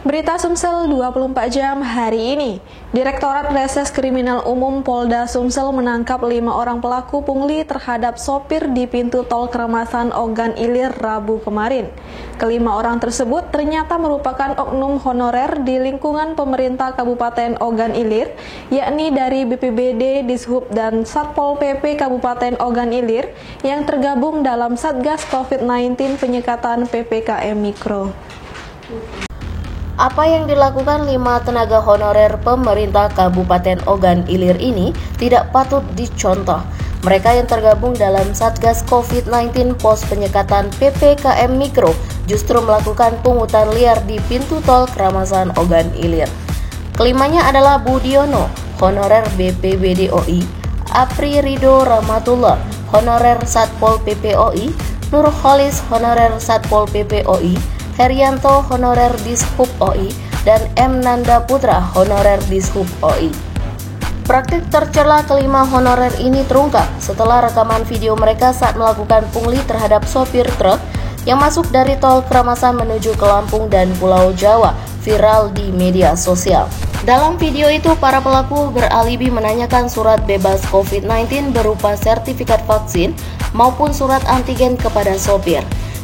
Berita Sumsel 24 jam hari ini. Direktorat Reses Kriminal Umum Polda Sumsel menangkap 5 orang pelaku pungli terhadap sopir di pintu tol Keramasan Ogan Ilir Rabu kemarin. Kelima orang tersebut ternyata merupakan oknum honorer di lingkungan pemerintah Kabupaten Ogan Ilir, yakni dari BPBD, Dishub, dan Satpol PP Kabupaten Ogan Ilir yang tergabung dalam Satgas COVID-19 penyekatan PPKM Mikro. Apa yang dilakukan 5 tenaga honorer pemerintah Kabupaten Ogan Ilir ini tidak patut dicontoh. Mereka yang tergabung dalam Satgas COVID-19 Pos Penyekatan PPKM Mikro justru melakukan pungutan liar di pintu tol Keramasan Ogan Ilir. Kelimanya adalah Budiono, honorer BPBD OI, Apri Rido Rahmatullah, honorer Satpol PP OI, Nurholis, honorer Satpol PP OI, Herianto, honorer Dishub OI, dan M. Nanda Putra, honorer Dishub OI. Praktik tercela kelima honorer ini terungkap setelah rekaman video mereka saat melakukan pungli terhadap sopir truk yang masuk dari tol Keramasan menuju ke Lampung dan Pulau Jawa viral di media sosial. Dalam video itu, para pelaku beralibi menanyakan surat bebas COVID-19 berupa sertifikat vaksin maupun surat antigen kepada sopir.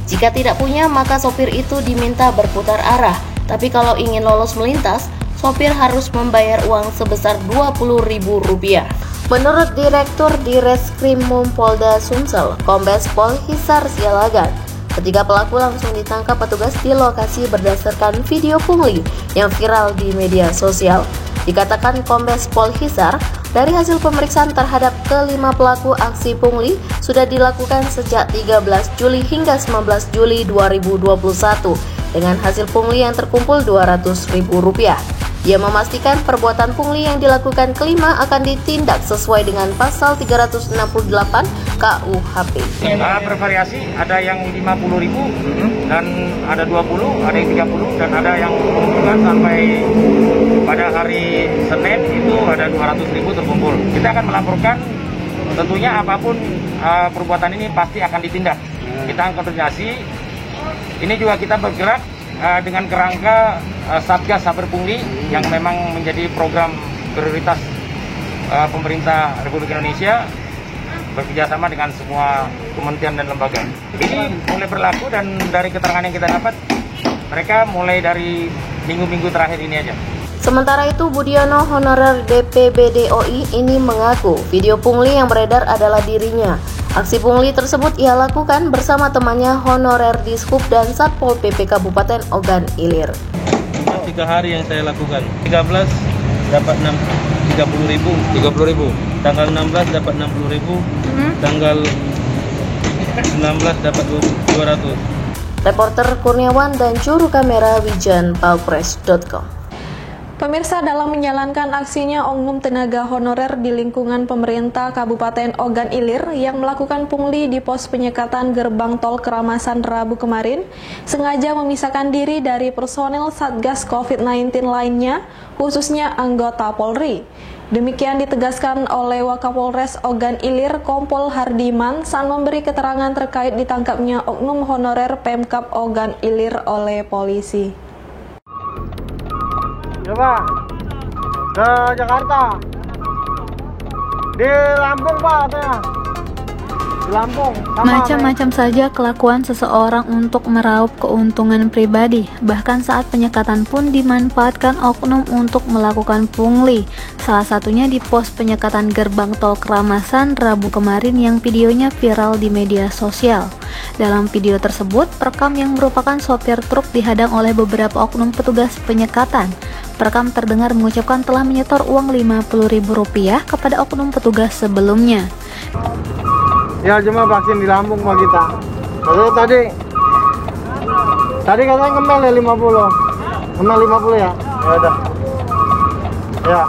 Jika tidak punya, maka sopir itu diminta berputar arah. Tapi kalau ingin lolos melintas, sopir harus membayar uang sebesar Rp20.000. Menurut Direktur Direskrimum Polda Sumsel, Kombes Pol Hisar Sialagan, ketiga pelaku langsung ditangkap petugas di lokasi berdasarkan video pungli yang viral di media sosial. Dikatakan Kombes Pol Hisar, dari hasil pemeriksaan terhadap kelima pelaku aksi pungli sudah dilakukan sejak 13 Juli hingga 19 Juli 2021 dengan hasil pungli yang terkumpul Rp200.000. Ia memastikan perbuatan pungli yang dilakukan kelima akan ditindak sesuai dengan pasal 368 KUHP. Bervariasi, ada yang 50.000 dan ada 20, ada yang 30 dan ada yang mengumpulkan sampai pada hari Senin itu ada 200.000 terkumpul. Kita akan melaporkan, tentunya apapun perbuatan ini pasti akan ditindak. Kita akan koordinasi. Ini juga kita bergerak dengan kerangka Satgas Saber Pungli yang memang menjadi program prioritas pemerintah Republik Indonesia bekerjasama dengan semua kementerian dan lembaga. Ini mulai berlaku dan dari keterangan yang kita dapat, mereka mulai dari minggu-minggu terakhir ini aja. Sementara itu, Budiono, honorer BPBD OI ini mengaku video pungli yang beredar adalah dirinya. Aksi pungli tersebut ia lakukan bersama temannya honorer Dishub dan Satpol PP Kabupaten Ogan Ilir. 3 hari yang saya lakukan. 13 dapat 30.000. Tanggal 16 dapat 60.000. Tanggal 16 dapat 200. Reporter Kurniawan dan juru kamera Wijan Palpres.com. Pemirsa, dalam menjalankan aksinya, oknum tenaga honorer di lingkungan pemerintah Kabupaten Ogan Ilir yang melakukan pungli di pos penyekatan gerbang tol Keramasan Rabu kemarin sengaja memisahkan diri dari personel Satgas COVID-19 lainnya, khususnya anggota Polri. Demikian ditegaskan oleh Wakapolres Ogan Ilir Kompol Hardiman saat memberi keterangan terkait ditangkapnya oknum honorer Pemkab Ogan Ilir oleh polisi. Ya Pak, ke Jakarta, di Lampung Pak katanya, di Lampung. Macam-macam saja kelakuan seseorang untuk meraup keuntungan pribadi. Bahkan saat penyekatan pun dimanfaatkan oknum untuk melakukan pungli. Salah satunya di pos penyekatan gerbang tol Keramasan Rabu kemarin yang videonya viral di media sosial. Dalam video tersebut, perekam yang merupakan sopir truk dihadang oleh beberapa oknum petugas penyekatan. Perekam terdengar mengucapkan telah menyetor uang Rp50.000 kepada oknum petugas sebelumnya. Ya, cuma vaksin di Lampung Pak kita. Tadi katanya ngemel ya 50. Ngemel 50 ya? Ya udah. Ya.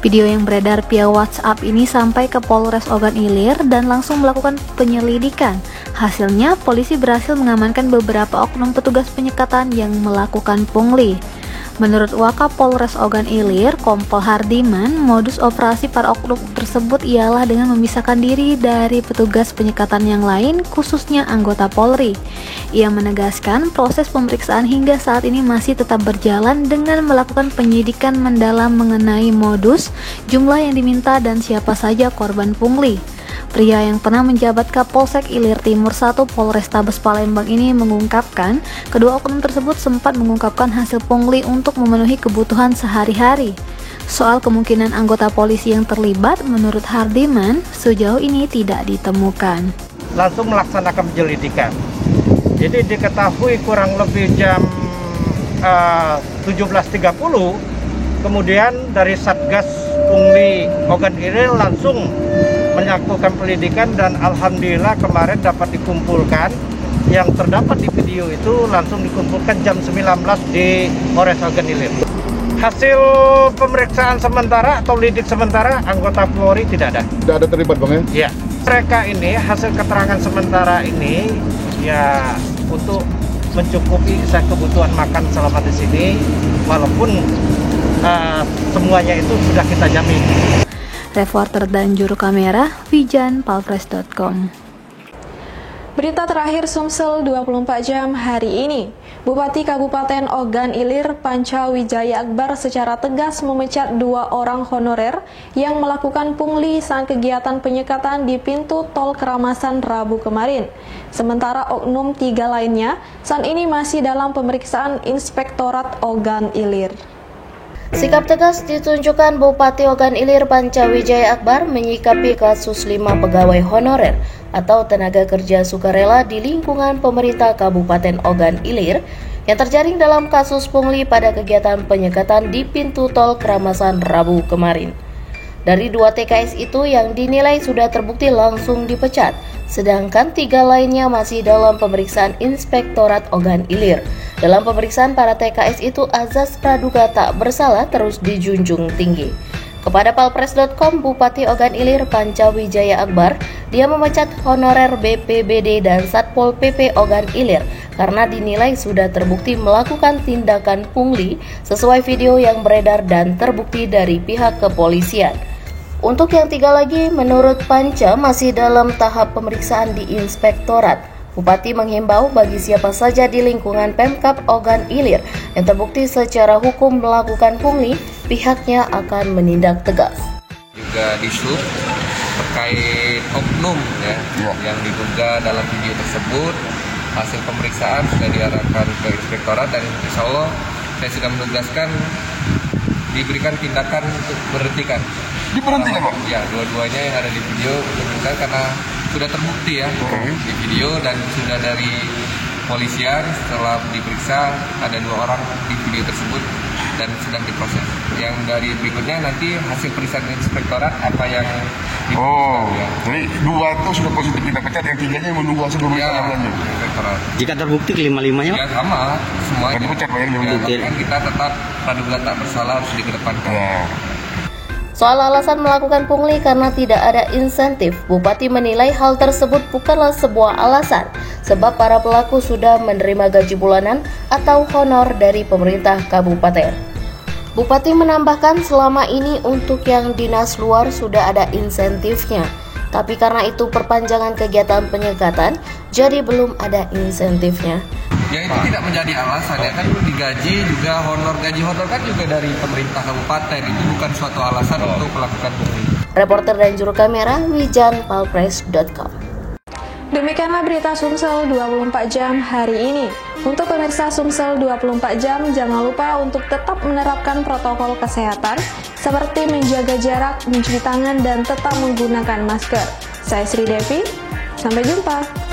Video yang beredar via WhatsApp ini sampai ke Polres Ogan Ilir dan langsung melakukan penyelidikan. Hasilnya, polisi berhasil mengamankan beberapa oknum petugas penyekatan yang melakukan pungli. Menurut Wakapolres Ogan Ilir, Kompol Hardiman, modus operasi para oknum tersebut ialah dengan memisahkan diri dari petugas penyekatan yang lain, khususnya anggota Polri. Ia menegaskan proses pemeriksaan hingga saat ini masih tetap berjalan dengan melakukan penyidikan mendalam mengenai modus, jumlah yang diminta, dan siapa saja korban pungli. Pria yang pernah menjabat Kapolsek Ilir Timur 1 Polrestabes Palembang ini mengungkapkan, kedua oknum tersebut sempat mengungkapkan hasil pungli untuk memenuhi kebutuhan sehari-hari. Soal kemungkinan anggota polisi yang terlibat, menurut Hardiman, sejauh ini tidak ditemukan. Langsung melaksanakan penyelidikan. Jadi diketahui kurang lebih jam 17.30, kemudian dari Satgas Pungli Ogan Ilir langsung melakukan penyelidikan dan alhamdulillah kemarin dapat dikumpulkan. Yang terdapat di video itu langsung dikumpulkan jam 19 di Polres Ogan Ilir. Hasil pemeriksaan sementara atau lidik sementara anggota Polri tidak ada. Tidak ada terlibat Bang ya? Ya. Mereka ini hasil keterangan sementara ini ya untuk mencukupi kebutuhan makan selama di sini, walaupun semuanya itu sudah kita jamin. Reporter dan juru kamera, wijanpalpres.com. Berita terakhir Sumsel 24 jam hari ini. Bupati Kabupaten Ogan Ilir Panca Wijaya Akbar secara tegas memecat 2 orang honorer yang melakukan pungli saat kegiatan penyekatan di pintu tol Keramasan Rabu kemarin. Sementara oknum 3 lainnya saat ini masih dalam pemeriksaan Inspektorat Ogan Ilir. Sikap tegas ditunjukkan Bupati Ogan Ilir Panca Wijaya Akbar menyikapi kasus 5 pegawai honorer atau tenaga kerja sukarela di lingkungan pemerintah Kabupaten Ogan Ilir yang terjaring dalam kasus pungli pada kegiatan penyekatan di pintu tol Keramasan Rabu kemarin. Dari 2 TKS itu yang dinilai sudah terbukti langsung dipecat, sedangkan 3 lainnya masih dalam pemeriksaan Inspektorat Ogan Ilir. Dalam pemeriksaan para TKS itu, azas praduga tak bersalah terus dijunjung tinggi. Kepada palpres.com, Bupati Ogan Ilir Panca Wijaya Akbar, dia memecat honorer BPBD dan Satpol PP Ogan Ilir karena dinilai sudah terbukti melakukan tindakan pungli sesuai video yang beredar dan terbukti dari pihak kepolisian. Untuk yang 3 lagi, menurut Panca masih dalam tahap pemeriksaan di Inspektorat. Bupati menghimbau bagi siapa saja di lingkungan Pemkab Ogan Ilir yang terbukti secara hukum melakukan pungli, pihaknya akan menindak tegas. Juga disub terkait oknum yang diduga dalam video tersebut, hasil pemeriksaan sudah diarahkan ke Inspektorat dan insya Allah saya sudah menugaskan diberikan tindakan untuk berhentikan. Diberhentikan Pak? Ya, dua-duanya yang ada di video untuk karena sudah terbukti ya di video dan sudah dari polisian setelah diperiksa ada 2 orang di video tersebut dan sedang diproses. Yang dari berikutnya nanti hasil periksaan Inspektorat apa yang ya. Jadi 2 itu sudah positif kita pecat, yang 3-nya menunggu hasil pemeriksaan lanjut. Inspektorat. Jika terbukti kelima-limanya? Ya sama, semuanya. Dipecat Pak ya? Kan kita tetap praduga tak bersalah harus dikedepankan. Ya. Soal alasan melakukan pungli karena tidak ada insentif, Bupati menilai hal tersebut bukanlah sebuah alasan, sebab para pelaku sudah menerima gaji bulanan atau honor dari pemerintah kabupaten. Bupati menambahkan selama ini untuk yang dinas luar sudah ada insentifnya, tapi karena itu perpanjangan kegiatan penyekatan, jadi belum ada insentifnya. Ya itu tidak menjadi alasan ya kan, digaji juga gaji honor kan juga dari pemerintah kabupaten, itu bukan suatu alasan untuk melakukan pungli. Reporter dan juru kamera wijanpalpres.com. Demikianlah berita Sumsel 24 jam hari ini. Untuk pemirsa Sumsel 24 jam, jangan lupa untuk tetap menerapkan protokol kesehatan seperti menjaga jarak, mencuci tangan, dan tetap menggunakan masker. Saya Sri Devi, sampai jumpa.